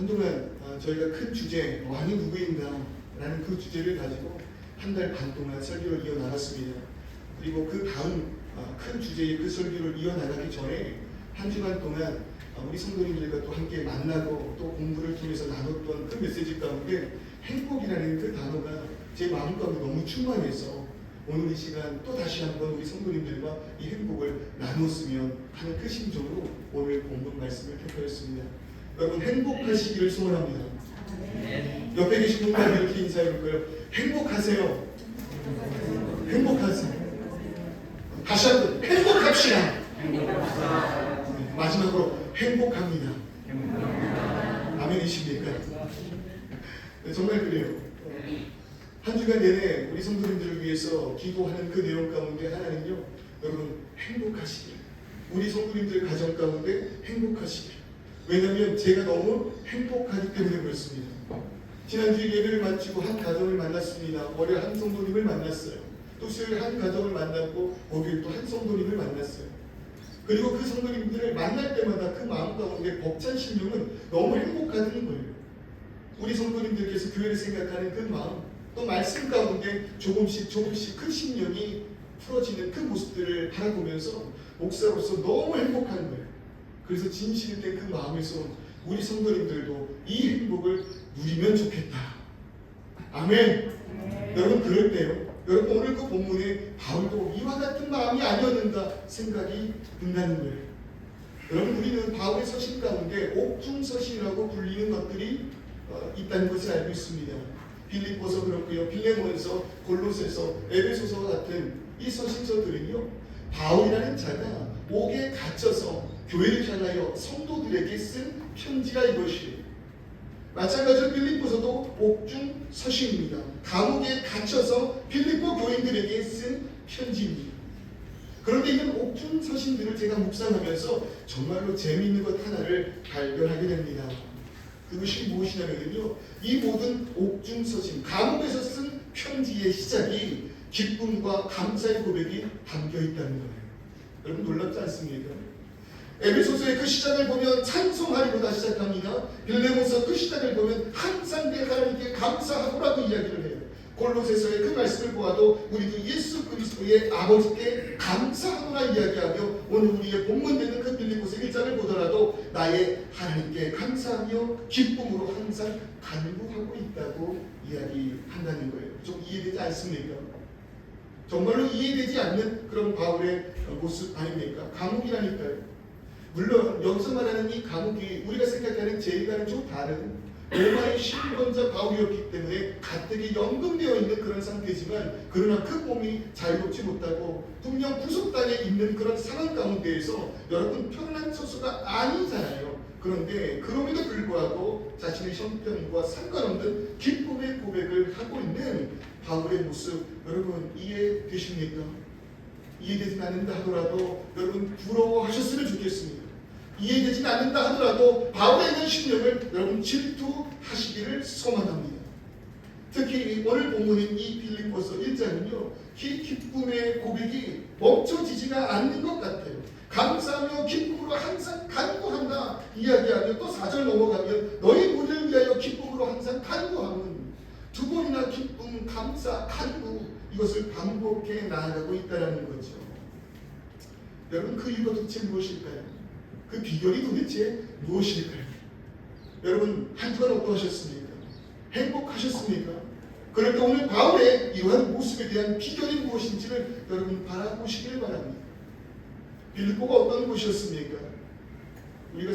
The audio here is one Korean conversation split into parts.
한동안 저희가 큰 주제 왕이 누구인가 라는 그 주제를 가지고 한 달 반 동안 설교를 이어나갔습니다. 그리고 그 다음 큰 주제의 그 설교를 이어나가기 전에 한 주간 동안 우리 성도님들과 또 함께 만나고 또 공부를 통해서 나눴던 그 메시지 가운데 행복이라는 그 단어가 제 마음 가운데 너무 충만해서 오늘 이 시간 또 다시 한번 우리 성도님들과 이 행복을 나눴으면 하는 그 심정으로 오늘 본문 말씀을 택하였습니다. 여러분 행복하시기를 소원합니다. 네. 옆에 계신 분과 이렇게 인사해 볼까요? 행복하세요. 행복하세요. 다시 한번 행복합시다. 네, 마지막으로 행복합니다. 아멘이십니까? 네, 정말 그래요. 한 주간 내내 우리 성도님들을 위해서 기도하는 그 내용 가운데 하나는요, 여러분 행복하시길, 우리 성도님들 가정 가운데 행복하시길. 왜냐하면 제가 너무 행복하기 때문에 그렇습니다. 지난주에 예배를 마치고 한 가정을 만났습니다. 월요일 한 성도님을 만났어요. 또 수요일 한 가정을 만났고 목요일 또 한 성도님을 만났어요. 그리고 그 성도님들을 만날 때마다 그 마음 가운데 벅찬 심령은 너무 행복하다는 거예요. 우리 성도님들께서 교회를 생각하는 그 마음, 또 말씀 가운데 조금씩 그 심령이 풀어지는 그 모습들을 바라보면서 목사로서 너무 행복한 거예요. 그래서 진실된 그 마음에서 우리 성도님들도 이 행복을 누리면 좋겠다. 아멘. 여러분 그럴 때요, 여러분 오늘 그 본문에 바울도 이와 같은 마음이 아니었는가 생각이 든다는 거예요. 여러분 우리는 바울의 서신 가운데 옥중서신이라고 불리는 것들이 있다는 것을 알고 있습니다. 빌립보서 그렇고요, 빌레몬서, 골로새서, 에베소서 같은 이 서신서들은요, 바울이라는 자가 옥에 갇혀서 교회를 향하여 성도들에게 쓴 편지가 이것이에요. 마찬가지로 빌립보서도 옥중 서신입니다. 감옥에 갇혀서 빌립보 교인들에게 쓴 편지입니다. 그런데 이런 옥중 서신들을 제가 묵상하면서 정말로 재미있는 것 하나를 발견하게 됩니다. 그것이 무엇이냐면요, 이 모든 옥중 서신, 감옥에서 쓴 편지의 시작이 기쁨과 감사의 고백이 담겨 있다는 거예요. 여러분 놀랍지 않습니까? 에베소서의 그 시작을 보면 찬송하리로다 시작합니다. 빌레몬서 그 시작을 보면 항상 내 하나님께 감사하고라고 이야기를 해요. 골로새서의 그 말씀을 보아도 우리도 예수 그리스도의 아버지께 감사하노라 이야기하며 오늘 우리의 본문되는 그 빌립보서 1장을 보더라도 나의 하나님께 감사하며 기쁨으로 항상 간구하고 있다고 이야기한다는 거예요. 좀 이해되지 않습니까? 정말로 이해되지 않는 그런 바울의 모습 아닙니까? 감옥이라니까요. 물론 여기서 말하는 이 감옥이 우리가 생각하는 죄과는 좀 다른 로마의 신권자 바울이었기 때문에 가뜩이 연금되어 있는 그런 상태지만, 그러나 그 몸이 자유롭지 못하고 분명 구속당에 있는 그런 상황 가운데에서 여러분 편안한 처소가 아니잖아요. 그런데 그럼에도 불구하고 자신의 형편과 상관없는 기쁨의 고백을 하고 있는 바울의 모습, 여러분 이해되십니까? 이해되지 않는다 하더라도 여러분 부러워하셨으면 좋겠습니다. 이해되지 않는다 하더라도 바울의 있는 심령을 여러분 질투하시기를 소망합니다. 특히 오늘 본문인 이 빌립보서 1장은요, 이 기쁨의 고백이 멈춰지지가 않는 것 같아요. 감사하며 기쁨으로 항상 간구한다 이야기하며 또 4절 넘어가면 너희 우리를 위하여 기쁨으로 항상 간구하는, 두 번이나 기쁨, 감사, 간구, 이것을 반복해 나아가고 있다는 거죠. 여러분 그 이유가 도대체 무엇일까요? 그 비결이 도대체 무엇일까요? 여러분 한 주간 어떠하셨습니까? 행복하셨습니까? 그럴 때 오늘 바울의 이러한 모습에 대한 비결이 무엇인지를 여러분 바라보시길 바랍니다. 빌립보가 어떤 곳이었습니까? 우리가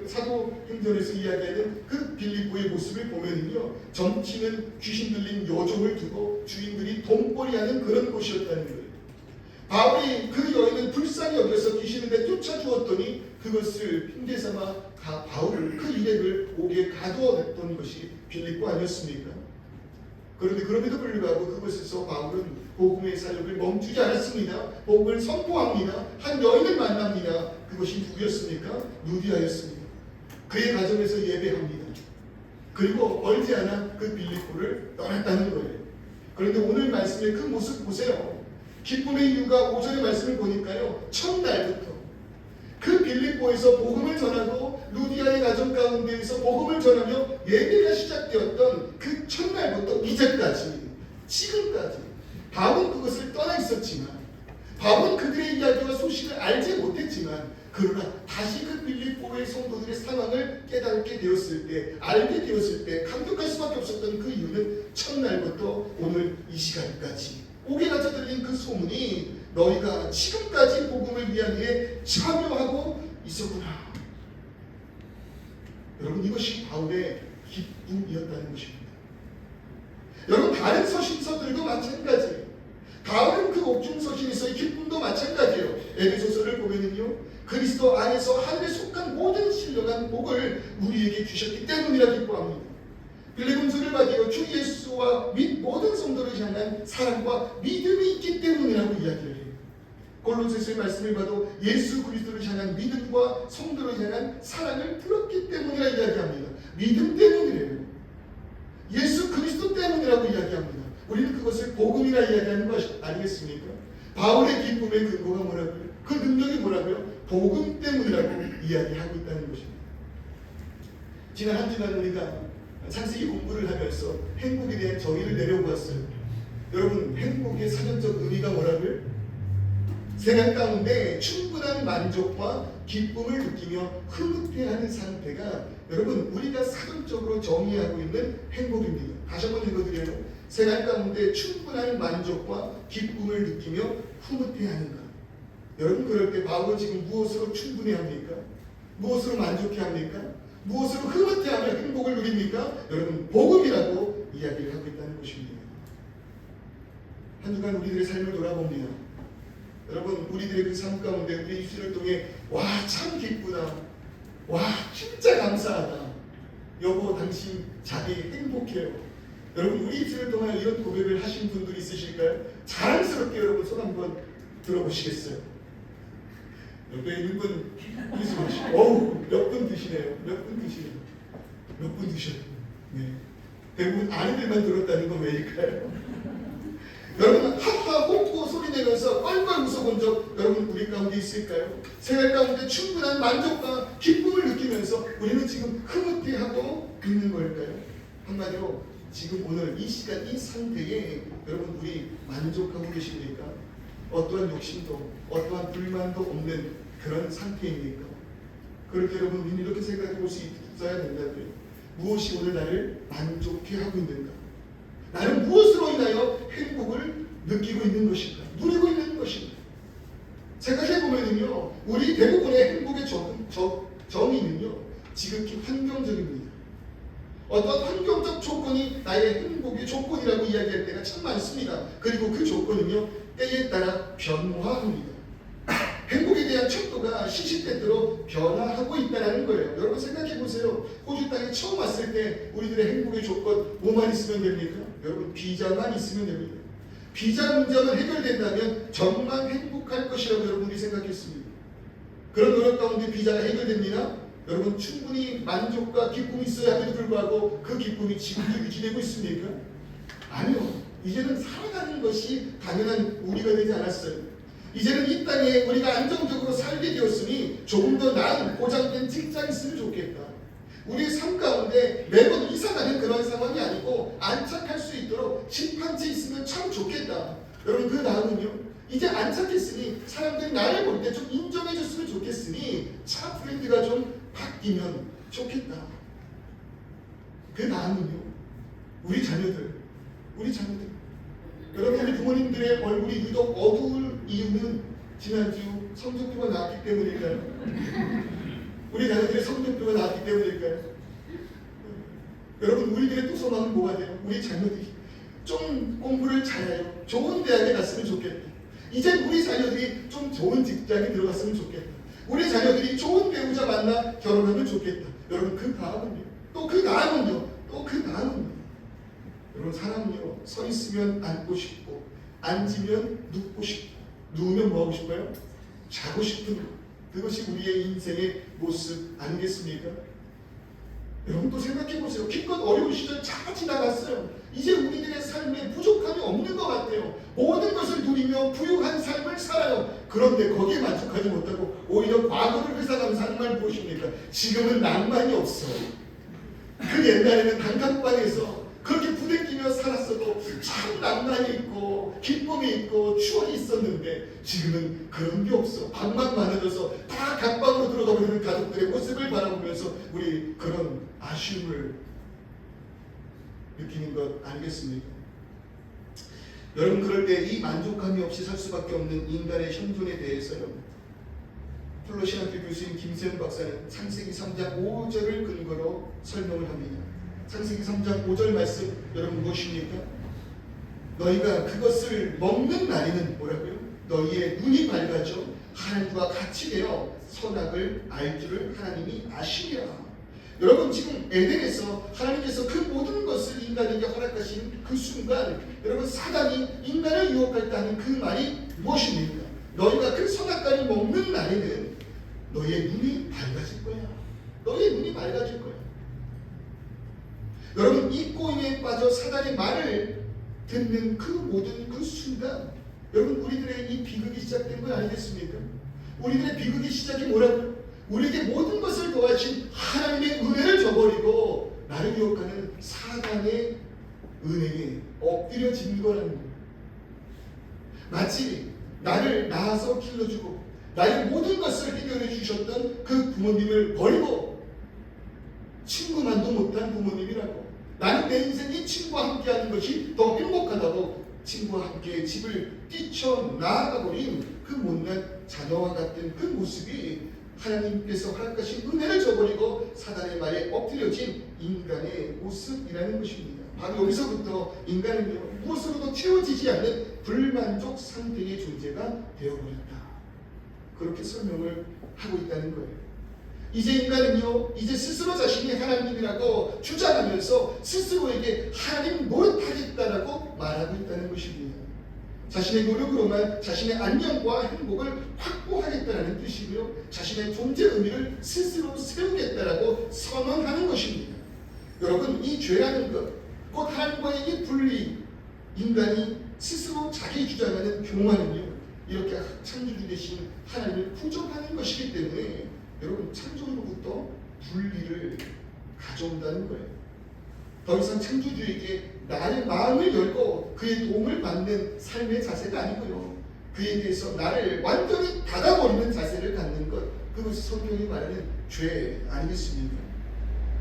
사도행전에서 이야기하는 그 빌립보의 모습을 보면요, 점치는 귀신 들린 여종을 두고 주인들이 돈벌이하는 그런 곳이었다는 거예요. 바울이 그 여인을 불쌍히 여겨서 귀신을 내쫓아 주었더니 그것을 핑계삼아 바울을 그 일행을 옥에 가두어냈던 것이 빌립보 아니었습니까? 그런데 그럼에도 불구하고 그곳에서 바울은 복음의 사역을 멈추지 않았습니다. 복음을 선포합니다. 한 여인을 만납니다. 그것이 누구였습니까? 루디아였습니다. 그의 가정에서 예배합니다. 그리고 멀지 않아 그 빌립보를 떠났다는 거예요. 그런데 오늘 말씀의 그 모습 보세요. 기쁨의 이유가 5절의 말씀을 보니까요, 첫날부터 그 빌립보 빌립보에서 복음을 전하고 루디아의 가정 가운데에서 복음을 전하며 예배가 시작되었던 그 첫날부터 이제까지 지금까지 바울은 그것을 떠나 있었지만, 바울은 그들의 이야기와 소식을 알지 못했지만, 그러나 다시 그 빌립보의 성도들의 상황을 깨닫게 되었을 때, 알게 되었을 때 감격할 수밖에 없었던 그 이유는 첫날부터 오늘 이 시간까지 옥에 갇혀 들린 그 소문이 너희가 지금까지 복음을 위한 일에 참여하고 있었구나. 여러분, 이것이 바울의 기쁨이었다는 것입니다. 여러분, 다른 서신서들도 마찬가지예요. 바울은 그 옥중 서신에서의 기쁨도 마찬가지예요. 에베소서를 보면은요, 그리스도 안에서 하늘에 속한 모든 신령한 복을 우리에게 주셨기 때문이라 기뻐합니다. 빌레몬서를 받으여 주 예수와 및 모든 성도를 향한 사랑과 믿음이 있기 때문이라고 이야기를 해요. 골로새서의 말씀을 봐도 예수 그리스도를 향한 믿음과 성도를 향한 사랑을 들었기 때문이라 이야기합니다. 믿음 때문이래요. 예수 그리스도 때문이라고 이야기합니다. 우리는 그것을 복음이라 이야기하는 것 아니겠습니까? 바울의 기쁨의 근거가 뭐라고요? 그 능력이 뭐라고요? 복음 때문이라고 이야기하고 있다는 것입니다. 지난 한 주간 우리가 창세기 공부를 하면서 행복에 대한 정의를 내려보았어요. 여러분, 행복의 사전적 의미가 뭐라고요? 생활 가운데 충분한 만족과 기쁨을 느끼며 흐뭇해하는 상태가 여러분 우리가 사전적으로 정의하고 있는 행복입니다. 다시 한번 읽어드려요. 생활 가운데 충분한 만족과 기쁨을 느끼며 흐뭇해하는 것. 여러분, 그럴 때 바울은 지금 무엇으로 충분해합니까? 무엇으로 만족해합니까? 무엇으로 흐뭇해하며 행복을 누립니까? 여러분, 복음이라고 이야기를 하고 있다는 것입니다. 한 주간 우리들의 삶을 돌아봅니다. 여러분, 우리들의 그 삶 가운데 우리 입술을 통해 와, 참 기쁘다, 와, 진짜 감사하다, 여보 당신 자기 행복해요. 여러분, 우리 입술을 통해 이런 고백을 하신 분들이 있으실까요? 자랑스럽게 여러분 손 한번 들어보시겠어요? 옆에 있는 분 말씀하시고, 어우, 몇 분 드시네요. 몇 분 드시네요. 몇 분 드셔요. 네. 대부분 아이들만 들었다는 건 왜일까요? 여러분, 하하 호호 소리 내면서 껄껄 웃어본 적 여러분 우리 가운데 있을까요? 생활 가운데 충분한 만족과 기쁨을 느끼면서 우리는 지금 흐뭇해하고 있는 걸까요? 한마디로 지금 오늘 이 시간 이 상태에 여러분 우리 만족하고 계십니까? 어떠한 욕심도 어떠한 불만도 없는 그런 상태입니까? 그렇게 여러분 우리는 이렇게 생각해 볼 수 있어야 된다고요. 무엇이 오늘 나를 만족해 하고 있는가? 나는 무엇으로 인하여 행복을 느끼고 있는 것인가? 누리고 있는 것인가? 생각해 보면은요, 우리 대부분의 행복의 정의는요, 지극히 환경적입니다. 어떤 환경적 조건이 나의 행복의 조건이라고 이야기할 때가 참 많습니다. 그리고 그 조건은요, 때에 따라 변화합니다. 행복에 대한 척도가 시시때때로 변화하고 있다는 거예요. 여러분 생각해 보세요. 호주 땅에 처음 왔을 때 우리들의 행복의 조건 뭐만 있으면 됩니까? 여러분, 비자만 있으면 됩니다. 비자 문제만 해결된다면 정말 행복할 것이라고 여러분이 생각했습니다. 그런 노력 가운데 비자가 해결됩니다. 여러분, 충분히 만족과 기쁨이 있어야 함에도 불구하고 그 기쁨이 지금도 유지되고 있습니까? 아니요. 이제는 살아가는 것이 당연한 우리가 되지 않았어요. 이제는 이 땅에 우리가 안정적으로 살게 되었으니 조금 더 나은 보장된 직장이 있으면 좋겠다. 우리의 삶 가운데 매번 이사가는 그런 상황이 아니고 안착할 수 있도록 집 한 채 있으면 참 좋겠다. 여러분, 그 다음은요, 이제 안착했으니 사람들이 나를 볼 때 좀 인정해 줬으면 좋겠으니 차 브랜드가 좀 바뀌면 좋겠다. 그 다음은요, 우리 자녀들. 여러분, 우리 부모님들의 얼굴이 유독 어두울 이유는 지난주 성적표가 나왔기 때문일까요? 우리 자녀들의 성적표가 나왔기 때문일까요? 여러분, 우리들의 또 소망은 뭐가 돼요? 우리 자녀들이 좀 공부를 잘해요. 좋은 대학에 갔으면 좋겠다. 이제 우리 자녀들이 좀 좋은 직장에 들어갔으면 좋겠다. 우리 자녀들이 좋은 배우자 만나 결혼하면 좋겠다. 여러분, 그 다음은요? 또 그 다음은요? 여러분, 사람은요, 서 있으면 앉고 싶고, 앉으면 눕고 싶고, 누우면 뭐 하고 싶어요? 자고 싶은 것. 그것이 우리의 인생의 모습 아니겠습니까? 여러분 또 생각해 보세요. 기껏 어려운 시절 잘 지나갔어요. 이제 우리들의 삶에 부족함이 없는 것 같아요. 모든 것을 누리며 부유한 삶을 살아요. 그런데 거기에 만족하지 못하고 오히려 과거를 회상하면서 하는 말 무엇입니까? 지금은 낭만이 없어. 그 옛날에는 단칸방에서 그렇게 부대끼며 살았어도 참 낭만이 있고 기쁨이 있고 추억이 있었는데 지금은 그런 게 없어. 방만 많아져서 다 각방으로 들어가고 있는 가족들의 모습을 바라보면서 우리 그런 아쉬움을 느끼는 것 아니겠습니까? 여러분, 그럴 때 이 만족감이 없이 살 수밖에 없는 인간의 현존에 대해서요, 플로신학교 교수인 김세훈 박사는 창세기 3장 5절을 근거로 설명을 합니다. 창세기 3장 5절 말씀 여러분 무엇입니까? 너희가 그것을 먹는 날에는 뭐라고요? 너희의 눈이 밝아져 하나님과 같이 되어 선악을 알 줄을 하나님이 아시리라. 여러분, 지금 에덴에서 하나님께서 그 모든 것을 인간에게 허락하신 그 순간, 여러분, 사단이 인간을 유혹할 때 하는 그 말이 무엇입니까? 너희가 그 선악과를 먹는 날에는 너희의 눈이 밝아질 거야. 너희의 눈이 밝아질 거야. 여러분, 이 꼬임에 빠져 사단의 말을 듣는 그 모든 그 순간, 여러분, 우리들의 이 비극이 시작된 거 아니겠습니까? 우리들의 비극의 시작이 뭐라고요? 우리에게 모든 것을 도와주신 하나님의 은혜를 저버리고 나를 유혹하는 사단의 은혜에 엎드려진 거라는 거예요. 마치 나를 낳아서 길러주고 나의 모든 것을 해결해 주셨던 그 부모님을 버리고 친구만도 못한 부모님이라고, 나는 내 인생 이 친구와 함께하는 것이 더 행복하다고 친구와 함께 집을 뛰쳐나아가 버린 그 못난 자녀와 같은 그 모습이 하나님께서 허락하신 은혜를 저버리고 사단의 말에 엎드려진 인간의 모습이라는 것입니다. 바로 여기서부터 인간은요, 무엇으로도 채워지지 않는 불만족 상태의 존재가 되어버렸다. 그렇게 설명을 하고 있다는 거예요. 이제 인간은요, 이제 스스로 자신이 하나님이라고 주장하면서 스스로에게 하나님 노릇하겠다라고 말하고 있다는 것입니다. 자신의 노력으로만 자신의 안녕과 행복을 확보하겠다는 뜻이고요, 자신의 존재 의미를 스스로 세우겠다라고 선언하는 것입니다. 여러분, 이 죄라는 것, 곧 하나님과의 이 분리, 인간이 스스로 자기 주장하는 교만은요, 이렇게 창조주 되신 하나님을 부정하는 것이기 때문에 여러분, 창조로부터 분리를 가져온다는 거예요. 더 이상 창조주에게 나의 마음을 열고 그의 도움을 받는 삶의 자세가 아니고요, 그에 대해서 나를 완전히 닫아버리는 자세를 갖는 것, 그것이 성경이 말하는 죄 아니겠습니까?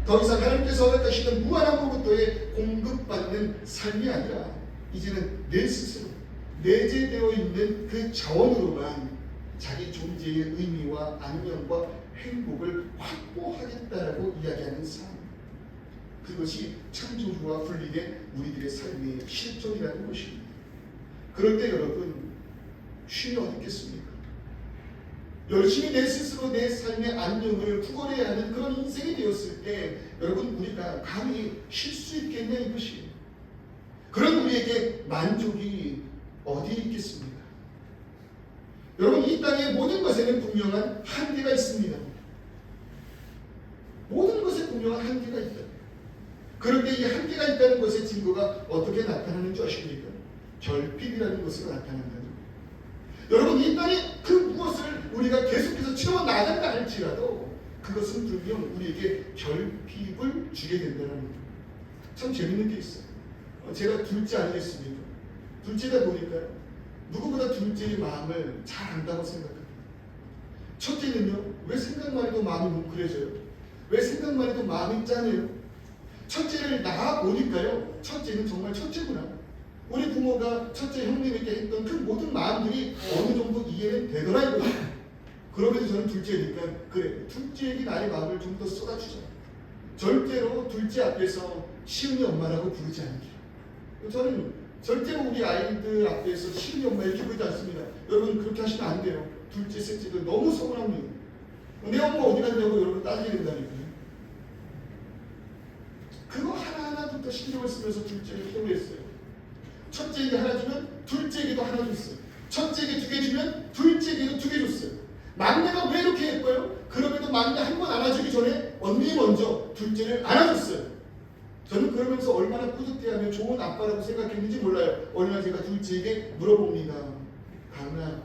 더 이상 하나님께서 허락하시는 무한함으로부터의 공급받는 삶이 아니라 이제는 내 스스로 내재되어 있는 그 자원으로만 자기 존재의 의미와 안녕과 행복을 확보하겠다라고 이야기하는 삶, 그것이 창조주와 분리된 우리들의 삶의 실존이라는 것입니다. 그럴 때 여러분, 쉼이 어디 있겠습니까? 열심히 내 스스로 내 삶의 안녕을 구걸해야 하는 그런 인생이 되었을 때 여러분, 우리가 감히 쉴 수 있겠냐 이것이에요. 그런 우리에게 만족이 어디에 있겠습니까? 여러분, 이 땅의 모든 것에는 분명한 한계가 있습니다. 모든 것에 분명한 한계가 있다. 그런데 이 한계가 있다는 것의 증거가 어떻게 나타나는 줄 아십니까? 결핍이라는 것으로 나타난다는 거예요. 여러분, 이 땅에 그 무엇을 우리가 계속해서 채워나간다 할지라도 그것은 분명 우리에게 결핍을 주게 된다는 거예요. 참 재밌는 게 있어요. 제가 둘째 아니겠습니까? 둘째다 보니까요, 누구보다 둘째의 마음을 잘 안다고 생각합니다. 첫째는요, 왜 생각만 해도 마음이 뭉클해져요? 왜 생각만 해도 마음이 짠해요? 첫째를 낳아 보니까요, 첫째는 정말 첫째구나. 우리 부모가 첫째 형님에게 했던 그 모든 마음들이 어느 정도 이해는 되더라 이거죠. 그럼에도 저는 둘째니까 그래, 둘째에게 나의 마음을 좀 더 쏟아주자. 절대로 둘째 앞에서 시은이 엄마라고 부르지 않기로. 저는 절대로 우리 아이들 앞에서 시은이 엄마 이렇게 부르지 않습니다. 여러분, 그렇게 하시면 안 돼요. 둘째, 셋째도 너무 서운합니다. 내 엄마 어디 갔냐고 여러분 따지게 된다니까요. 그거 하나하나부터 신경을 쓰면서 둘째를 키워냈어요. 첫째에게 하나 주면 둘째에게도 하나 줬어요. 첫째에게 2개 주면 둘째에게도 2개 줬어요. 막내가 왜 이렇게 예뻐요? 그럼에도 막내 한 번 안아주기 전에 언니 먼저 둘째를 안아줬어요. 저는 그러면서 얼마나 뿌듯해하며 좋은 아빠라고 생각했는지 몰라요. 어느 날 제가 둘째에게 물어봅니다. 가은아,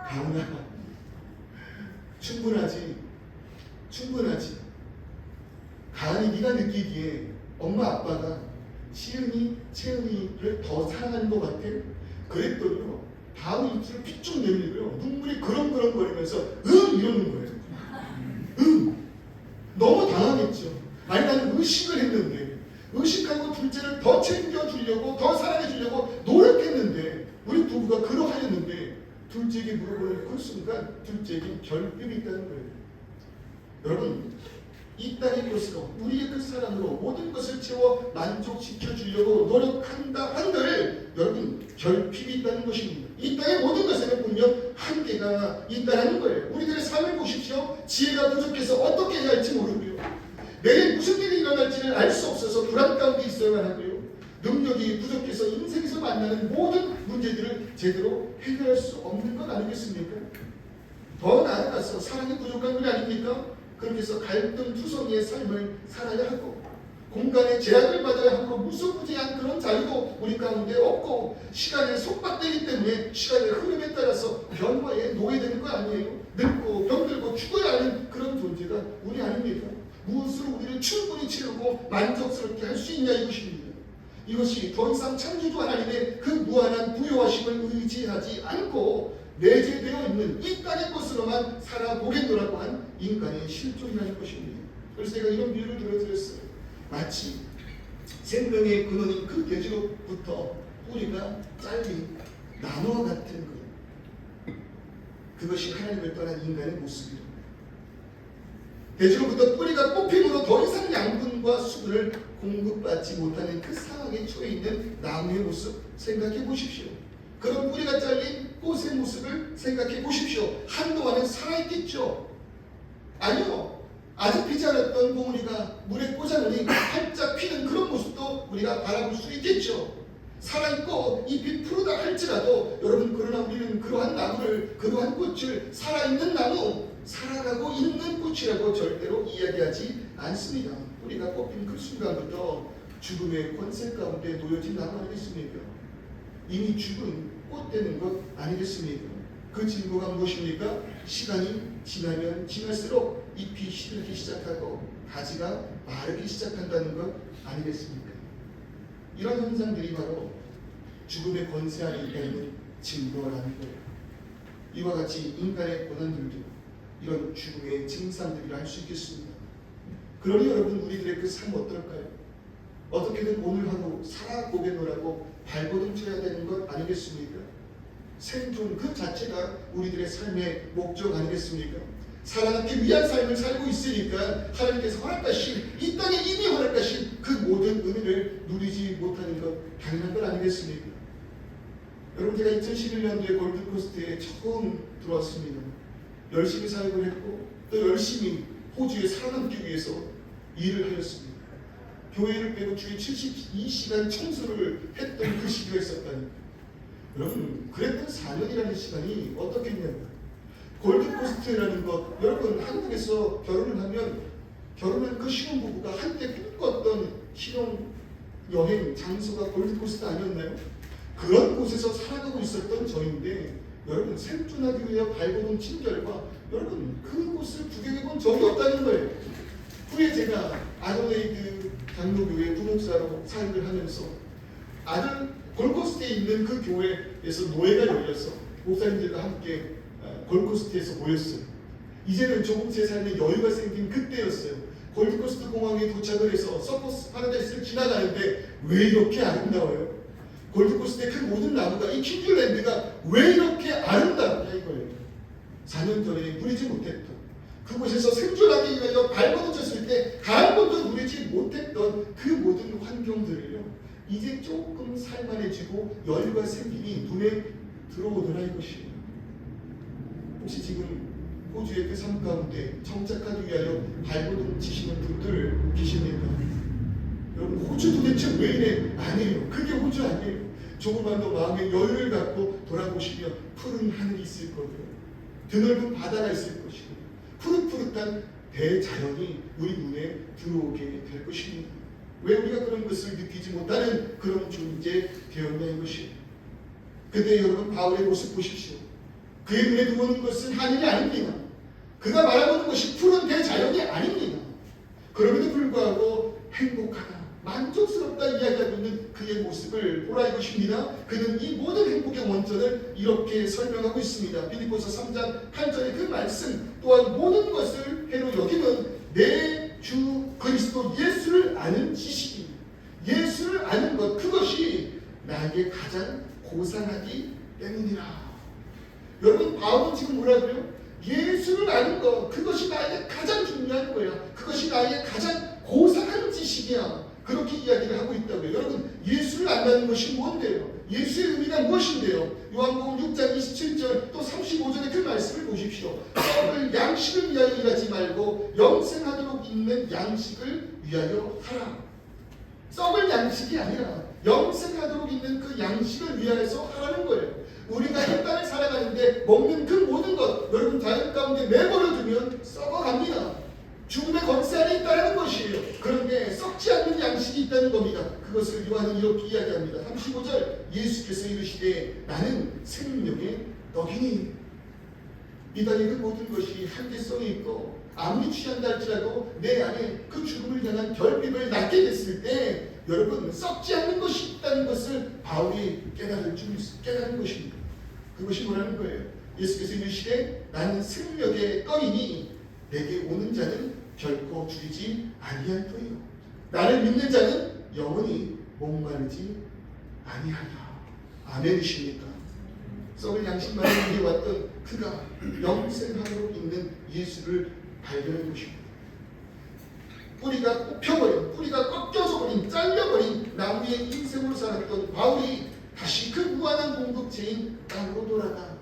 가은아, 충분하지? 가은이 네가 느끼기에 엄마 아빠가 시은이, 채은이를 더 사랑하는 것 같아? 그랬더니요, 다음 입술을 삐쭉 내밀고요, 눈물이 그렁그렁거리면서 이러는 거예요. 너무 당황했죠. 아니, 나는 의식을 했는데, 의식하고 둘째를 더 챙겨주려고, 더 사랑해주려고 노력했는데, 우리 부부가 그러하였는데, 둘째에게 물어보는 그 순간 둘째에게 결핍이 있다는 거예요. 여러분, 이 땅의 것으로 우리의 그 사랑으로 모든 것을 채워 만족시켜 주려고 노력한다 한들 여러분 결핍이 있다는 것입니다. 이 땅의 모든 것에는 분명 한계가 있다는 거예요. 우리들의 삶을 보십시오. 지혜가 부족해서 어떻게 해야 할지 모르고요. 내일 무슨 일이 일어날지를 알 수 없어서 불안 가운데 있어야만 하고요. 능력이 부족해서 인생에서 만나는 모든 문제들을 제대로 해결할 수 없는 것 아니겠습니까? 더 나아가서 사랑이 부족한 것 아닙니까? 그렇게 해서 갈등투성이의 삶을 살아야 하고 공간의 제약을 받아야 하고 무소부지한 그런 자유도 우리 가운데 없고 시간에 속박되기 때문에 시간의 흐름에 따라서 변화에 노예되는 거 아니에요? 늙고 병들고 죽어야 하는 그런 존재가 우리 아닙니까? 무엇으로 우리를 충분히 채우고 만족스럽게 할 수 있냐 이것입니다. 이것이 더 이상 창조주 하나님의 그 무한한 부요하심을 의지하지 않고 내재되어 있는 이 땅의 것으로만 살아보겠노라고 한 인간의 실존이라는 것입니다. 그래서 제가 이런 비유를 들어드렸어요. 마치 생명의 근원인 그 대지로부터 뿌리가 잘린 나무와 같은 것. 그것이 하나님을 떠난 인간의 모습이에요. 대지로부터 뿌리가 뽑힘으로 더 이상 양분과 수분을 공급받지 못하는 그 상황에 처해 있는 나무의 모습 생각해 보십시오. 그런 뿌리가 잘린 꽃의 모습을 생각해 보십시오. 한동안은 살아있겠죠? 아니요. 아직 피지 않았던 봉우리가 물에 꽂아놓으니 활짝 피는 그런 모습도 우리가 바라볼 수 있겠죠. 살아있고 잎이 푸르다 할지라도 여러분 그러나 우리는 그러한 나무를 그러한 꽃을 살아있는 나무 살아가고 있는 꽃이라고 절대로 이야기하지 않습니다. 뿌리가 뽑힌 그 순간부터 죽음의 권세 가운데 놓여진 나무 아니겠습니까? 이미 죽은 꽃 되는 것 아니겠습니까? 그 증거가 무엇입니까? 시간이 지나면 지날수록 잎이 시들기 시작하고 가지가 마르기 시작한다는 것 아니겠습니까? 이런 현상들이 바로 죽음의 권세 안에 있는 증거라는 거예요. 이와 같이 인간의 고난들도 이런 죽음의 증상들이라 할 수 있겠습니다. 그러니 여러분 우리들의 그 삶 어떨까요? 어떻게든 오늘 하루 살아보겠노라고 발버둥 쳐야 되는 것 아니겠습니까? 생존 그 자체가 우리들의 삶의 목적 아니겠습니까? 살아남기 위한 삶을 살고 있으니까 하나님께서 허락하신 이 땅에 이미 허락하신 그 모든 은혜를 누리지 못하는 것 당연한 것 아니겠습니까? 여러분 제가 2011년도에 골드코스트에 처음 들어왔습니다. 열심히 사역을 했고 또 열심히 호주에 살아남기 위해서 일을 하였습니다. 교회를 빼고 주에 72시간 청소를 했던 그 시기가 있었다니. 여러분 그랬던 4년이라는 시간이 어떻겠냐고요. 골드코스트라는 것, 여러분 한국에서 결혼을 하면 결혼한 그 신혼부부가 한때 꿈꿨던 신혼여행 장소가 골드코스트 아니었나요? 그런 곳에서 살아가고 있었던 저인데 여러분 생존하기 위해 발버둥 친 결과 여러분 그곳을 구경해 본 적이 없다는 거예요. 후에 제가 아들레이드 장로교회 부목사로 사역을 하면서 골코스트에 있는 그 교회에서 노예가 열려서 목사님들과 함께 골코스트에서 모였어요. 이제는 조금 제 삶에 여유가 생긴 그때였어요. 골드코스트 공항에 도착을 해서 서퍼스 파라다이스를 지나가는데 왜 이렇게 아름다워요? 골드코스트의 그 모든 나무가 이 킹귤랜드가 왜 이렇게 아름답냐 이거예요. 4년 전에 누리지 못했던 그곳에서 생존하기 위해서 발버둥 쳤을 때 한 번도 누리지 못했던 그 모든 환경들을요 이제 조금 살만해지고 여유가 생기니 눈에 들어오더라 이것이에요. 혹시 지금 호주의 그 삶 가운데 정착하기 위하여 발버둥 치시는 분들 계십니까? 여러분 호주 도대체 왜 이래? 아니에요. 그게 호주 아니에요. 조금만 더 마음의 여유를 갖고 돌아보시면 푸른 하늘이 있을 거고요. 드넓은 바다가 있을 것이고 푸릇푸릇한 대자연이 우리 눈에 들어오게 될 것입니다. 왜 우리가 그런 것을 느끼지 못하는 그런 존재 되었냐는 것이에요. 근데 여러분 바울의 모습 보십시오. 그의 눈에 들어오는 것은 하늘이 아닙니다. 그가 말하는 것이 푸른 대자연이 아닙니다. 그럼에도 불구하고 행복하다, 만족스럽다 이야기하고 있는 그의 모습을 보라 이것입니다. 그는 이 모든 행복의 원천을 이렇게 설명하고 있습니다. 빌립보서 3장 8절의 그 말씀, 또한 모든 것을 해로 여기는 내 주 그리스도 예수를 아는 지식입니다. 예수를 아는 것, 그것이 나에게 가장 고상하기 때문이라. 여러분 바울은 지금 뭐라 그래요? 예수를 아는 것, 그것이 나에게 가장 중요한 거야. 그것이 나에게 가장 고상한 지식이야. 그렇게 이야기를 하고 있다고요. 여러분 예수를 안다는 것이 뭔데요? 예수의 의미가 무엇인데요? 요한복음 6장 27절 또 35절의 그 말씀을 보십시오. 썩을 양식을 위하여 일하지 말고 영생하도록 있는 양식을 위하여 하라. 썩을 양식이 아니라 영생하도록 있는 그 양식을 위하여서 하라는 거예요. 우리가 이 땅을 살아가는데 먹는 그 모든 것, 여러분 자연 가운데 내버려 두면 썩어갑니다. 죽음의 권세 안에 있다는 것이에요. 그런데 썩지 않는 양식이 있다는 겁니다. 그것을 요한은 이렇게 이야기합니다. 35절 예수께서 이르시되 나는 생명의 떡이니. 이 땅의 그 모든 것이 한계성이 있고 아무리 취한다 할지라도 내 안에 그 죽음을 향한 결핍을 낳게 됐을 때 여러분 썩지 않는 것이 있다는 것을 바울이 깨달은 것입니다. 그것이 뭐라는 거예요? 예수께서 이르시되 나는 생명의 떡이니 내게 오는 자는 결코 줄이지 아니할 터이요 나를 믿는 자는 영원히 목마르지 아니하리라. 아멘이십니까? 썩을 양식만 위해 왔던 그가 영생하도록 있는 예수를 발견한 것입니다. 뿌리가 뽑혀버린, 뿌리가 꺾여져 버린, 잘려버린 나무의 인생으로 살았던 바울이 다시 그 무한한 공급체인 땅으로 돌아가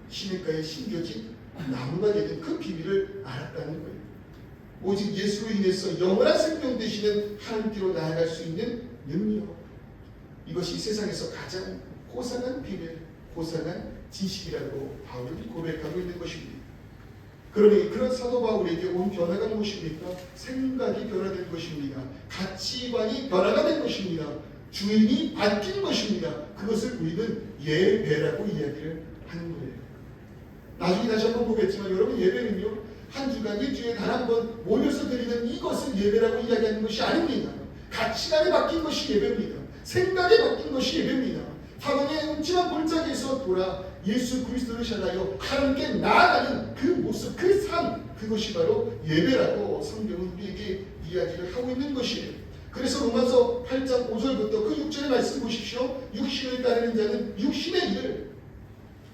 시냇가에 심겨진 나무가 되는 그 비밀을 알았다는 거예요. 오직 예수로 인해서 영원한 생명 되시는 하나님께로 나아갈 수 있는 능력, 이것이 세상에서 가장 고상한 비밀, 고상한 지식이라고 바울이 고백하고 있는 것입니다. 그러니 그런 사도 바울에게 온 변화가 무엇입니까? 생각이 변화된 것입니다. 가치관이 변화가 된 것입니다. 주인이 바뀐 것입니다. 그것을 우리는 예배라고 이야기를 하는 거예요. 나중에 다시 한번 보겠지만 여러분 예배는요 한 주간 일주일에 단 한 번 모여서 드리는 이것을 예배라고 이야기하는 것이 아닙니다. 가치관이 바뀐 것이 예배입니다. 생각이 바뀐 것이 예배입니다. 사방의 음침한 골짜기에서 돌아 예수 그리스도를 향하여 하나님께 나아가는 그 모습, 그 삶, 그것이 바로 예배라고 성경은 우리에게 이야기를 하고 있는 것이에요. 그래서 로마서 8장 5절부터 그 6절의 말씀 보십시오. 육신을 따르는 자는 육신의 일을,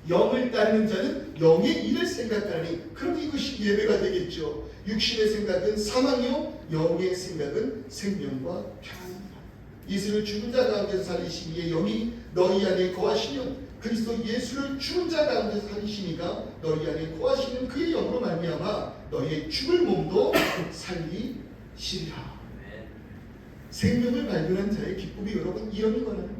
영을 따르는 자는 영의 일을 생각하니, 그럼 이것이 예배가 되겠죠. 육신의 생각은 사망이요 영의 생각은 생명과 평안이라. 이스를 죽은 자 가운데서 살리시기에 영이 너희 안에 거하시면 그리스도 예수를 죽은 자 가운데서 살리시니가 너희 안에 거하시는 그의 영으로 말미암아 너희의 죽을 몸도 살리시리라. 생명을 발견한 자의 기쁨이 여러분 이런 거라는 거예요.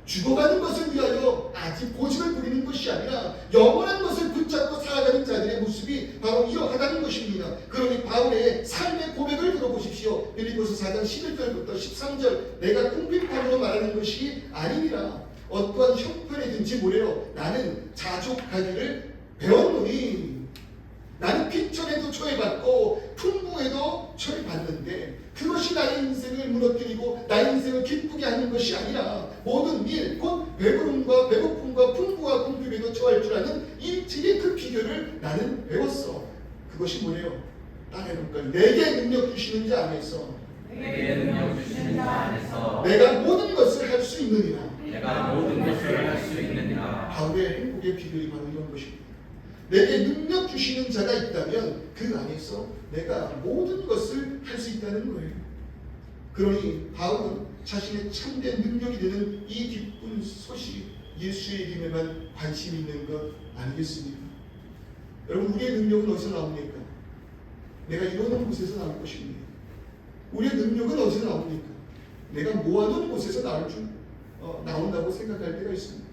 죽어가는 것을 위하여 아직 고집을 부리는 것이 아니라 영원한 것을 붙잡고 살아가는 자들의 모습이 바로 이러하다는 것입니다. 그러니 바울의 삶의 고백을 들어보십시오. 빌립보서 4장 11절부터 13절 내가 궁핍함으로 말하는 것이 아니니라. 어떠한 형편이든지 뭐래요? 나는 자족하기를 배웠노니. 나는 피천에도 처해받고 풍부에도 처해받는데 그것이 나의 인생을 무너뜨리고 나의 인생을 기쁘게 하는 것이 아니라 모든 일, 곧 배부름과 배고픔과 풍부와 궁핍에도 처할 줄 아는 일체의 그 비결을 나는 배웠어. 그것이 뭐래요? 따라해볼까요? 내게 능력 주시는 자 안에서 내게 능력 주시는 자 안에서 내가 모든 것을 할 수 있느니라. 내가 모든 것을 할 수 있느니라. 바울의 행복의 비결이 바로 이런 것입니다. 내게 능력 주시는 자가 있다면 그 안에서 내가 모든 것을 할 수 있다는 거예요. 그러니 바울은 자신의 참된 능력이 되는 이 기쁜 소식 예수의 이름에만 관심 있는 것 아니겠습니까? 여러분 우리의 능력은 어디서 나옵니까? 내가 이러는 곳에서 나올 것입니다. 우리의 능력은 어디서 나옵니까? 내가 모아놓은 곳에서 나온다고 생각할 때가 있습니다.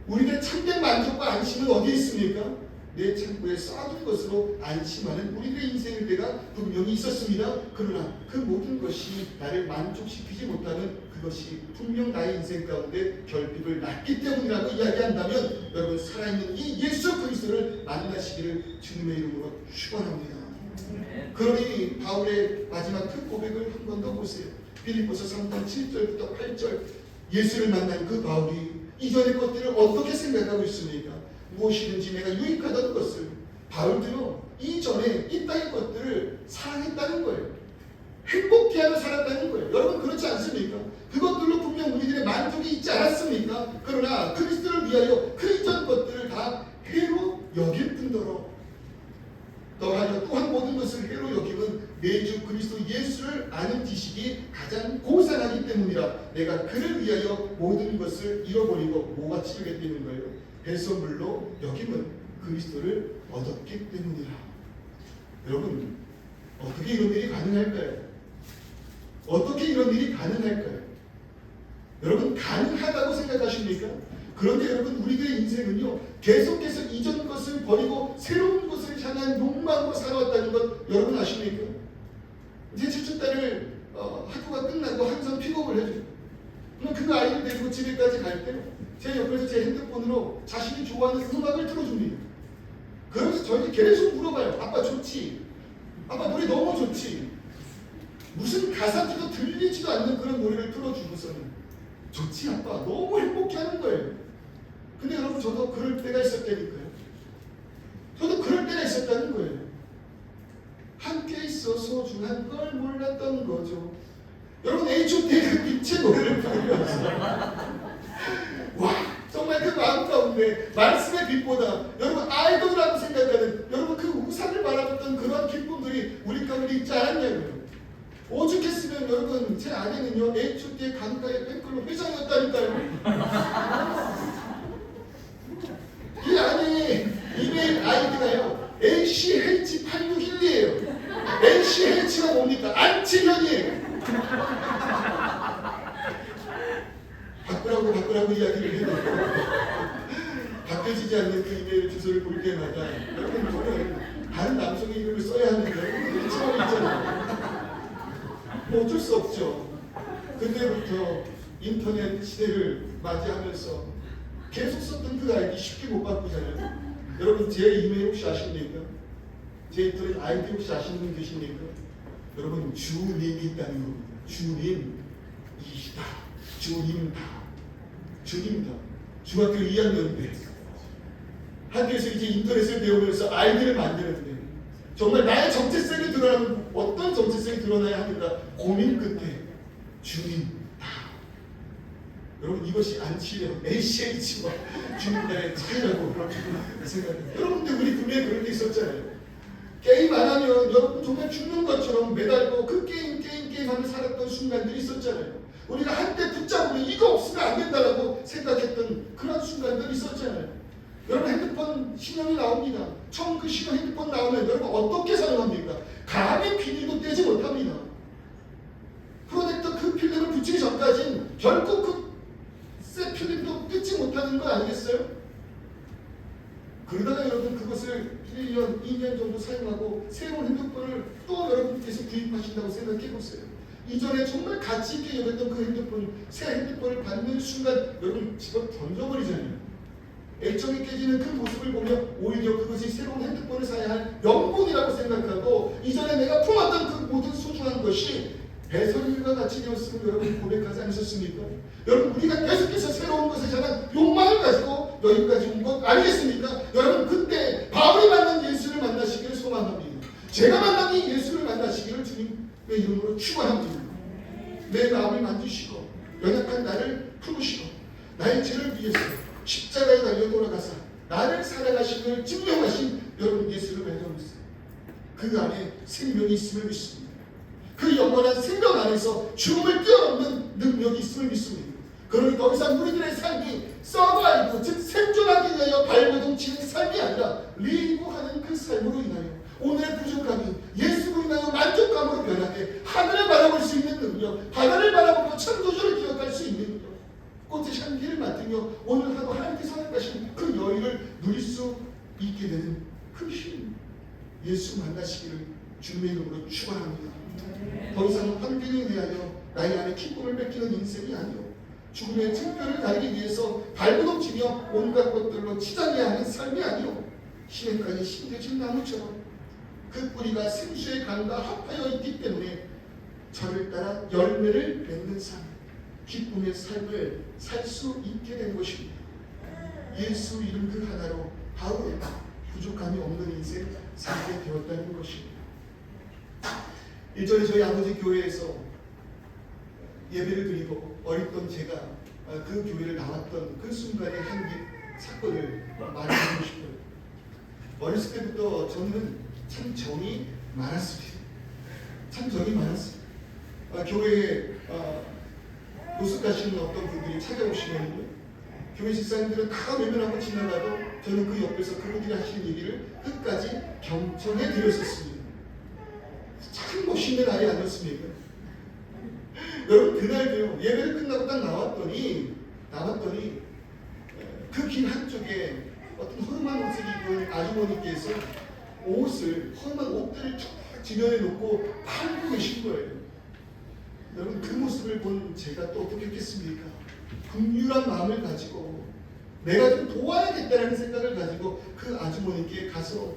우리의 참된 만족과 안심은 어디에 있습니까? 내 창고에 쌓아둔 것으로 안심하는 우리들의 인생일 때가 분명히 있었습니다. 그러나 그 모든 것이 나를 만족시키지 못하는 그것이 분명 나의 인생 가운데 결핍을 낳기 때문이라고 이야기한다면 여러분 살아있는 이 예수 그리스도를 만나시기를 주님의 이름으로 축원합니다. 그러니 바울의 마지막 그 고백을 한 번 더 보세요. 빌립보서 3장 7절부터 8절. 예수를 만난 그 바울이 이전의 것들을 어떻게 생각하고 있습니까? 무엇이든지 내가 유익하던 것을. 바울도요 이전에 이 땅의 것들을 사랑했다는 거예요. 행복해하며 살았다는 거예요. 여러분 그렇지 않습니까? 그것들로 분명 우리들의 만족이 있지 않았습니까? 그러나 그리스도를 위하여 그 이전 것들을 다 해로 여길 뿐더러 더하여 또한 모든 것을 해로 여김은 내 주 그리스도 예수를 아는 지식이 가장 고상하기 때문이라. 내가 그를 위하여 모든 것을 잃어버리고 뭐가 치르게 되는 거예요? 배설물로 여김은 그리스도를 얻었기 때문이라. 여러분 어떻게 이런 일이 가능할까요? 어떻게 이런 일이 가능할까요? 여러분 가능하다고 생각하십니까? 그런데 여러분 우리들의 인생은요 계속해서 이전 것을 버리고 새로운 것을 향한 욕망으로 살아왔다는 것 여러분 아십니까? 제 첫째딸을 학교가 끝나고 항상 픽업을 해줘요. 그럼 그 아이를 데리고 집에까지 갈 때 제 옆에서 제 핸드폰으로 자신이 좋아하는 음악을 틀어줍니다. 그러면서 저한테 계속 물어봐요. 아빠 좋지? 아빠 노래 너무 좋지? 무슨 가사도 들리지도 않는 그런 노래를 틀어주고서는 좋지 아빠 너무 행복해하는 거예요. 근데 여러분 저도 그럴 때가 있었다니까요. 저도 그럴 때가 있었다는 거예요. 함께 있어 소중한 걸 몰랐던 거죠. 여러분 H.O.T 그 빛의 노래를 부르면서 와 정말 그 마음 가운데 말씀의 빛보다 여러분 아이돌이라고 생각하는 여러분 그 우상을 바라봤던 그런 기쁨들이 우리 가운데 있지 않았냐고요. 오죽했으면 여러분 제 아내는요 H.O.T의 강가의 팬클럽 회장이었다니까요. 이 아내의 이메일 아이디가요 ACH861이에요. ACH가 뭡니까? 안치현이에요. 바꾸라고 이야기를 해도 바뀌어지지 않는 그 이메일 주소를 볼 때마다 여러분 보면 다른 남성의 이름을 써야 하는데 여러분 처음 있잖아요. 뭐 어쩔 수 없죠. 그때부터 인터넷 시대를 맞이하면서 계속 썼던 그 아이디 쉽게 못 바꾸잖아요. 여러분 제 이메일 혹시 아십니까? 제 인터넷 아이디 혹시 아시는 분 계십니까? 여러분 주님이 있다는 겁니다. 주님이시다. 주님다. 주님이다. 중학교 2학년 때 학교에서 이제 인터넷을 배우면서 아이디를 만드는데 정말 나의 정체성이 드러나면 어떤 정체성이 드러나야 하는가 고민 끝에 주님다. 여러분 이것이 안치령 ACH와 주님과의 차이라고 생각합니다. 여러분들 우리 분명히 그런 게 있었잖아요. 게임 안 하면 여러분 정말 죽는 것처럼 매달고 그 게임 하며 살았던 순간들이 있었잖아요. 우리가 한때 붙잡으면 이거 없으면 안 된다라고 생각했던 그런 순간들이 있었잖아요. 여러분 핸드폰 신형이 나옵니다. 처음 그 신형 핸드폰 나오면 여러분 어떻게 사용합니까? 감히 비닐도 떼지 못합니다. 프로젝터 그 필름을 붙이기 전까지는 결국 그 새 필름도 뜯지 못하는 거 아니겠어요? 그러다가 여러분 그것을 1년, 2년 정도 사용하고 새로운 핸드폰을 또 여러분께서 구입하신다고 생각해보세요. 이전에 정말 가치 있게 여겼던 그 핸드폰, 새 핸드폰을 받는 순간 여러분 집어 던져버리잖아요. 애정이 깨지는 그 모습을 보면 오히려 그것이 새로운 핸드폰을 사야 할 명분이라고 생각하고 이전에 내가 품었던 그 모든 소중한 것이 배설물과 같이 되었음을 여러분 고백하지 않으셨습니까? 여러분 우리가 계속해서 새로운 것에 향한 욕망을 가지고 여기까지 온 것 아니겠습니까? 여러분 그때 바울이 만난 예수를 만나시기를 소망합니다. 제가 만난 이 예수를 만나시기를 주님의 이름으로 축원합니다. 내 마음을 만지시고 연약한 나를 품으시고 나의 죄를 위해서 십자가에 달려 돌아가사 나를 사랑하심을 증명하신 여러분 예수를 발견했어요. 그 안에 생명이 있음을 믿습니다. 그 영원한 생명 안에서 죽음을 뛰어넘는 능력이 있음을 믿습니다. 그러니 더 이상 우리들의 삶이 서바이브 즉 생존하기 위하여 발버둥치는 삶이 아니라 리브하는 그 삶으로 인하여 오늘의 부족함이 예수로 인하여 만족감으로 변하게 하늘을 바라볼 수 있는 능력, 바다를 바라보며 천도주를 기억할 수 있는 능력, 꽃의 향기를 맡으며 오늘 하루 하나님께서 허락하신 그 여유를 누릴 수 있게 되는 그 힘, 예수 만나시기를 주님의 이름으로 축원합니다. 더 이상 환경에 대하여 나의 안에 기쁨을 뺏기는 인생이 아니요, 죽음의 증표를 가리기 위해서 발버둥치며 온갖 것들로 치장해야 하는 삶이 아니요, 시냇가에 심겨진 나무처럼 그 뿌리가 생수의 강과 합하여 있기 때문에 저를 따라 열매를 맺는 삶, 기쁨의 삶을 살 수 있게 된 것입니다. 예수 이름 그 하나로 바로 부족함이 없는 인생 살게 되었다는 것입니다. 일전에 저희 아버지 교회에서 예배를 드리고 어렸던 제가 그 교회를 나왔던 그 순간의 한 사건을 말해드리고 싶어요. 어렸을 때부터 저는 참 정이 많았습니다. 참 정이 많았어요. 교회에 노숙하시는 어떤 분들이 찾아오시면요, 교회 집사님들은 다 외면하고 지나가도 저는 그 옆에서 그분들이 하시는 얘기를 끝까지 경청해 드렸었습니다. 참 멋있는 아이 아니었습니까? 여러분, 그날도요, 예배를 끝나고 딱 나왔더니 그 길 한쪽에 어떤 허름한 옷을 입은 아주머니께서 허름한 옷들을 쫙 지면에 놓고 팔고 계신 거예요. 여러분, 그 모습을 본 제가 또 어떻게 했겠습니까? 긍휼한 마음을 가지고 내가 좀 도와야겠다는 생각을 가지고 그 아주머니께 가서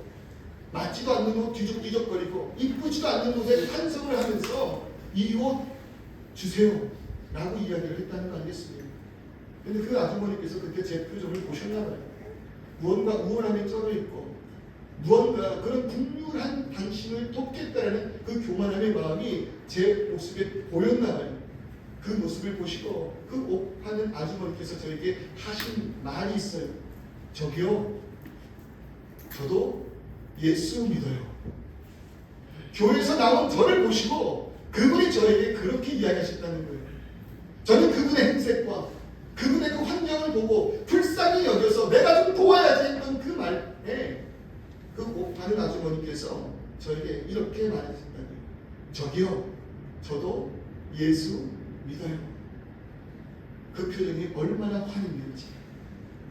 맞지도 않는 옷 뒤적뒤적거리고 이쁘지도 않는 옷에 찬성을 하면서 이 옷 주세요 라고 이야기를 했다는 거 아니겠습니까? 근데 그 아주머니께서 그때 제 표정을 보셨나 봐요. 무언가 우월함에 쩔어있고 무언가 그런 긍휼한 당신을 돕겠다라는 그 교만함의 마음이 제 모습에 보였나 봐요. 그 모습을 보시고 그 옷 파는 아주머니께서 저에게 하신 말이 있어요. 저기요, 저도 예수 믿어요. 교회에서 나온 저를 보시고 그분이 저에게 그렇게 이야기하셨다는 거예요. 저는 그분의 행색과 그분의 그 환경을 보고 불쌍히 여겨서 내가 좀 도와야지 했던 그 말에 그 옷 파는 아주머니께서 저에게 이렇게 말하셨다는 거예요. 저기요, 저도 예수 믿어요. 그 표정이 얼마나 화냈는지,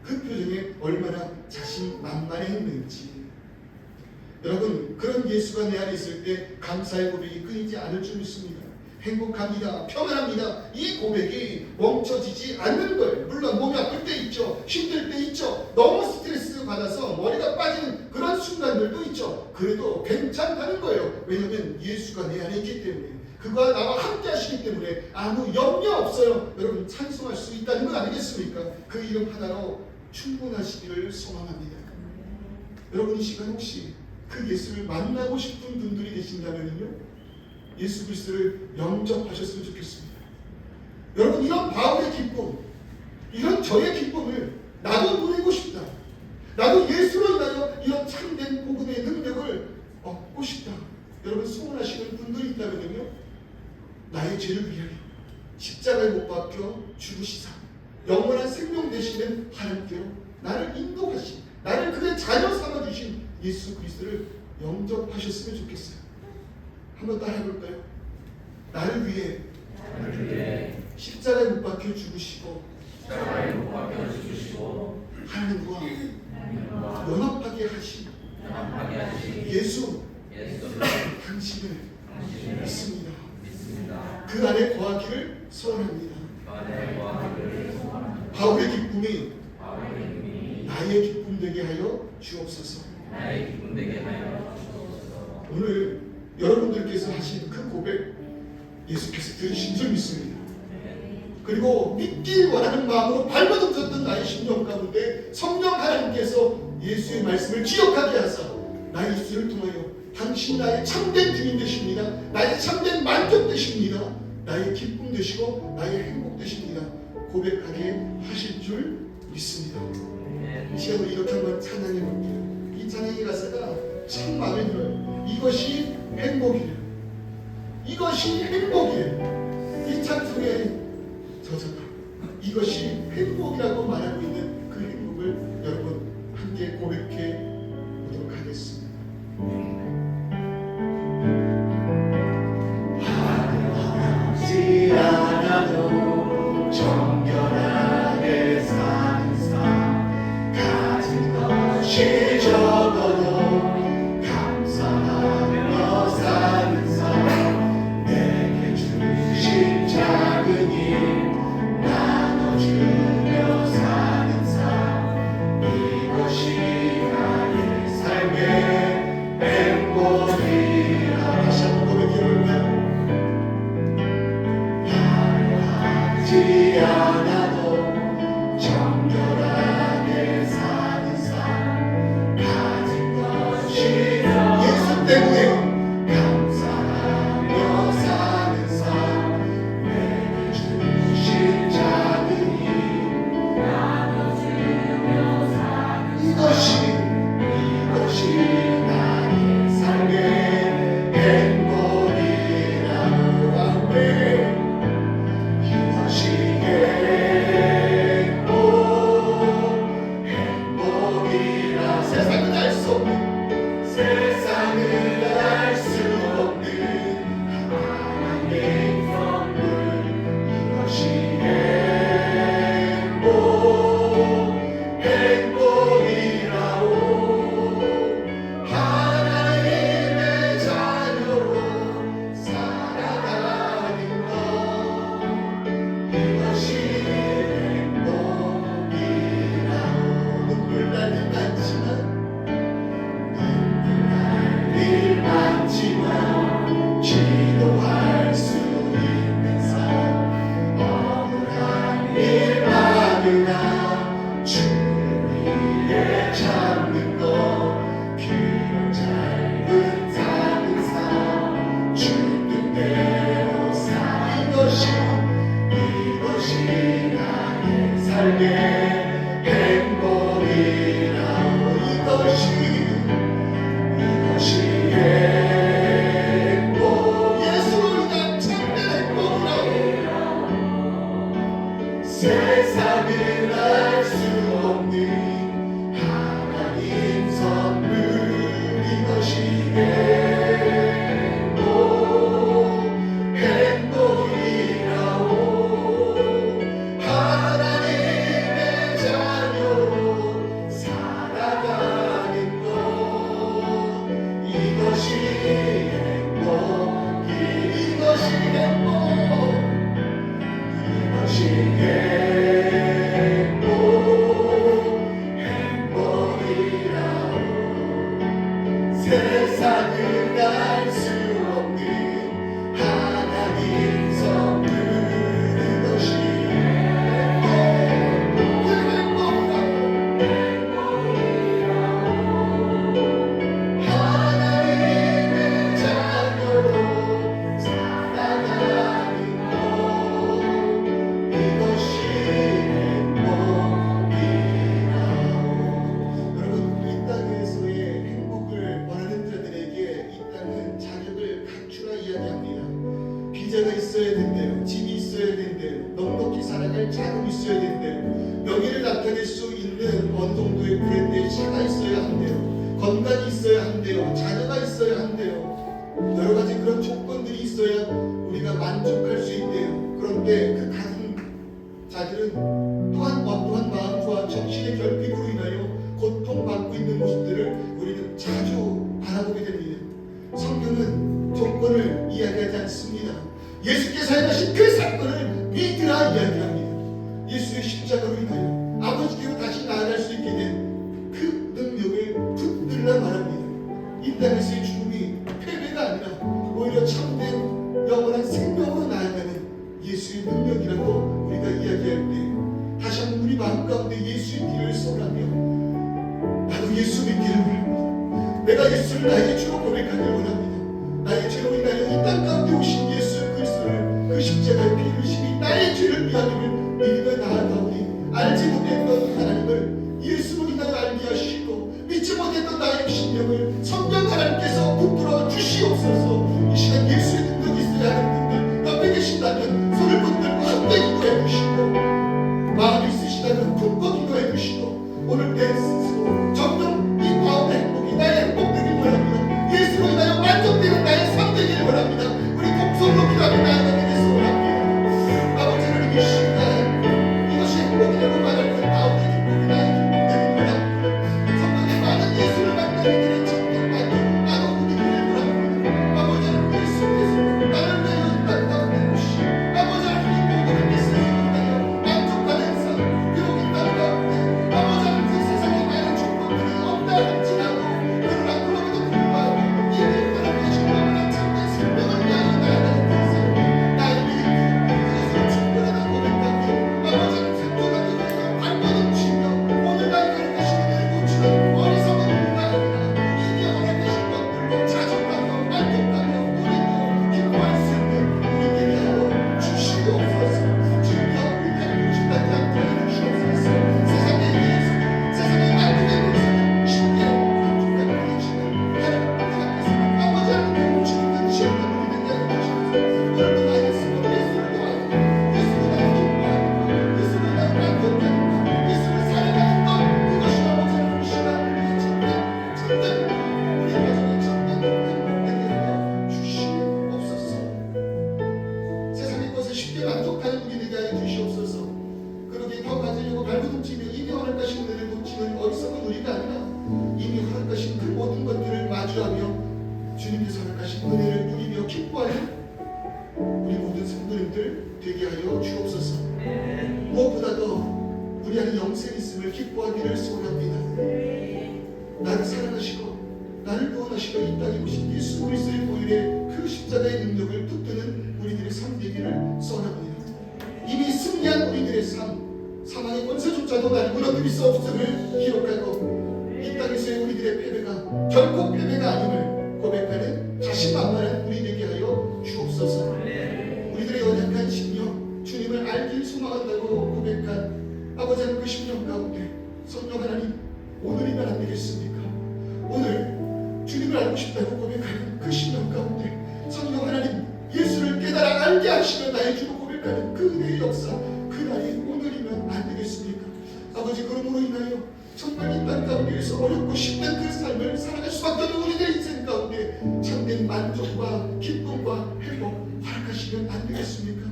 그 표정에 얼마나 자신만만했는지. 여러분, 그런 예수가 내 안에 있을 때 감사의 고백이 끊이지 않을 줄 믿습니다. 행복합니다, 평안합니다, 이 고백이 멈춰지지 않는 거예요. 물론 몸이 아플 때 있죠, 힘들 때 있죠, 너무 스트레스 받아서 머리가 빠지는 그런 순간들도 있죠. 그래도 괜찮다는 거예요. 왜냐하면 예수가 내 안에 있기 때문에, 그가 나와 함께 하시기 때문에 아무 염려 없어요. 여러분, 찬송할 수 있다는 건 아니겠습니까? 그 이름 하나로 충분하시기를 소망합니다. 여러분, 이 시간 혹시 그 예수를 만나고 싶은 분들이 계신다면요, 예수 그리스도를 영접하셨으면 좋겠습니다. 여러분, 이런 바울의 기쁨, 이런 저의 기쁨을 나도 누리고 싶다. 나도 예수로 인하여 이런 참된 복음의 능력을 얻고 싶다. 여러분, 소원하시는 분들이 있다면요, 나의 죄를 위하여 십자가에 못 박혀 죽으시사 영원한 생명 되시는 하나님께로 나를 인도하신, 나를 그의 자녀 삼아주신 예수 그리스도를 영접하셨으면 좋겠어요. 한번 따라해볼까요? 나를 위해 십자가에 못 박혀 죽으시고 하나님과 연합하게 하신 예수, 당신을 믿습니다. 그 안에 거하기를 소원합니다. 바울의 기쁨이 나의 기쁨 되게 하여 주옵소서. 오늘 여러분들께서 하신 그 고백 예수께서 들으신 줄 믿습니다. 그리고 믿기 원하는 마음으로 발버둥쳤던 나의 심령 가운데 성령 하나님께서 예수의 말씀을 기억하게 하사 나의 입술을 통하여 당신 나의 참된 주님 되십니다. 나의 참된 만족 되십니다. 나의 기쁨 되시고 나의 행복 되십니다. 고백하게 하실 줄 믿습니다. 이 시간으로 이렇게 한번 찬양해 볼게요. 이 찬양의 가사가 참 마음에 들어요. 이것이 행복이래. 이것이 행복이래. 이 찬송에 젖어다. 이것이 행복이라고 말하고 있는 그 행복을 여러분 함께 고백해 보도록 하겠습니다. 하지 않아도 정결하게 사는 삶 가진 것이 비자가 있어야 된대요. 집이 있어야 된대요. 넉넉히 살아갈 자금이 있어야 된대요. 명예를 나타낼 수 있는 어느 정도의 브랜드의 차가 있어야 한대요. 건강이 있어야 한대요. 자녀가 있어야 한대요. 여러 가지 그런 조건들이 있어야 우리가 만족할 수 있대요. 그런데 그 가진 자들은 또한 어떠한 마음과 정신의 결핍으로 인하여 고통받고 있는 모습들을 우리는 자주 바라보게 됩니다. 성경은 조건을 이야기하지 않습니다. 예수께서 행하신 그 사건을 믿으라 이야기합니다. 예수의 십자가로 인하여 아버지께로 다시 나아갈 수 있게 된 그 능력을 붙들라 말합니다. 이 땅에서의 죽음이 패배가 아니라 오히려 참된 영원한 생명으로 나아가는 예수의 능력이라고 우리가 이야기할 때 다시 한번 우리 마음 가운데 예수의 길을 소원하며 나도 예수 믿기를 원합니다. 내가 예수를 나의 주로 고백하기를 원합니다. 나의 죄로 인하여 이 땅 가운데 오신 예수 그리스도를 그 십자가의 피 흘리심이 나의 죄를 위함을 믿으며 나아가오니 알지 못했던 하나님을 예수로 인하여 알게 하시고 믿지 못했던 나의 신령을 성령 하나님께서 붙들어 주시옵소서. 이 시간 예수의 능력이 있어야 하는 분들 옆에 계신다면 손을 붙들고 함께 기도해 주시고 마음이 있으시다면 품고 기도해 주시고 오늘 내 스스로 점점 이 마음의 행복이 나의 행복되길 원합니다. 예수로 인하여 만족되는 나의 삶 되기를 원합니다. 우리 동성로 기도하며 나아가기를 원합니다. 아버지 하나님 이 시간 이것이 행복이라고 말할 때 나오는 기쁨이 나의 기쁨 되길 원합니다. 성경에 많은 예수를 만나는 길에 정말 많은 나도 우리를 원합니다. 아버지 하나님 예수께서 나를 위하여 이 땅 가운데 오시고 아버지 하나님 이 모든 것을 인하여 만족하는 삶 비록 이 땅 가운데 아버지 하나님 그 세상에 많은 조건들이 없다 할지라도 그러나 그럼에도 불구하고 이 하나님의 주님을 참된 생명을 위하여 나아가는 그 삶 나의 믿음 그것을 충분하다 고백하며 아버지 하나님 생존하기 위하여 발버둥치며 오늘 나의 가르치시는 일을 고치는 어리석은 우리가 아니라 이 영원하신 것들로 자족하며 만족하며 누리며 기뻐할 수 있는 우리 되게 하여 주시옵소서. 주여 우리 하나님 주님답지 않게 해주시옵소서. 세상에 의해서 세상의 만족의 것을 쉽게 만족하게 해주시는 하나님 앞에서 아버지 하나님 주님의 지혜를 우리 되게 하여 주시옵소서. 오늘도 나 예수로 예수를 도와주고 예수로 나를 기뻐하고 예수로 나를 만족하고 예수를 사랑하는 것 그것이 아버지 하나님 이 시간 우리의 참된 우리 가정의 참된 행복되게 하여 주시옵소서. 세상의 것에 쉽게 만족하는 우리 되게 하여 주시옵소서. 그러기에 더 가지려고 발버둥치며 이미 허락하신 은혜를 놓치는 어리석은 우리가 아니라 이미 허락하신 그 모든 것들을 마주하며 주님께서 허락하신 은혜를 누리며 기뻐하는 우리 모든 성도님들 되게 하여 주옵소서. 무엇보다도 우리 안에 영생이 있음을 기뻐하기를 소원합니다. 나를 사랑하시고 나를 구원하시고 이 땅에 오신 예수 그리스도의 보혈의 그 십자가의 능력을 붙드는 우리들의 삶 되기를 소원합니다. 이미 승리한 우리들의 삶 사망의 권세조차도 나를 무너뜨릴 수 없음을 기록하고 이 땅에서의 우리들의 패배가 결코 패배가 아님을 고백하는 자신만만한 우리 되게 하여 주옵소서. 우리들의 연약한 심령 주님을 알길 소망한다고 고백한 아버지 하나님 그 심령 가운데 성령 하나님 오늘이면 안 되겠습니까? 오늘 주님을 알고 싶다고 고백하는 그 심령 가운데 성령 하나님 예수를 깨달아 알게 하시며 나의 주로 고백하는 그 은혜의 역사 그날이 오늘이면 안 되겠습니까? 아버지 그러므로 인하여 정말 이 땅 가운데에서 어렵고 힘든 그 삶을 살아갈 수밖에 없는 우리들의 인생 가운데 참된 만족과 기쁨과 행복 허락하시면 안 되겠습니까?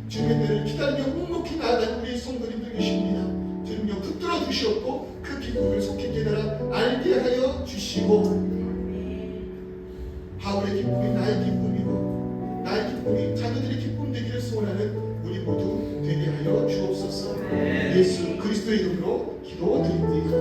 주님의 때를 기다리며 묵묵히 나아가는 우리 성도님들 계십니다. 주님여 붙들어 주시옵고 그 기쁨을 속히 깨달아 알게 하여 주시고 바울의 기쁨이 나의 기쁨이고 나의 기쁨이 자녀들의 기쁨 되기를 소원하는 우리 모두 되게 하여 주옵소서. 예수 그리스도의 이름으로 기도드립니다.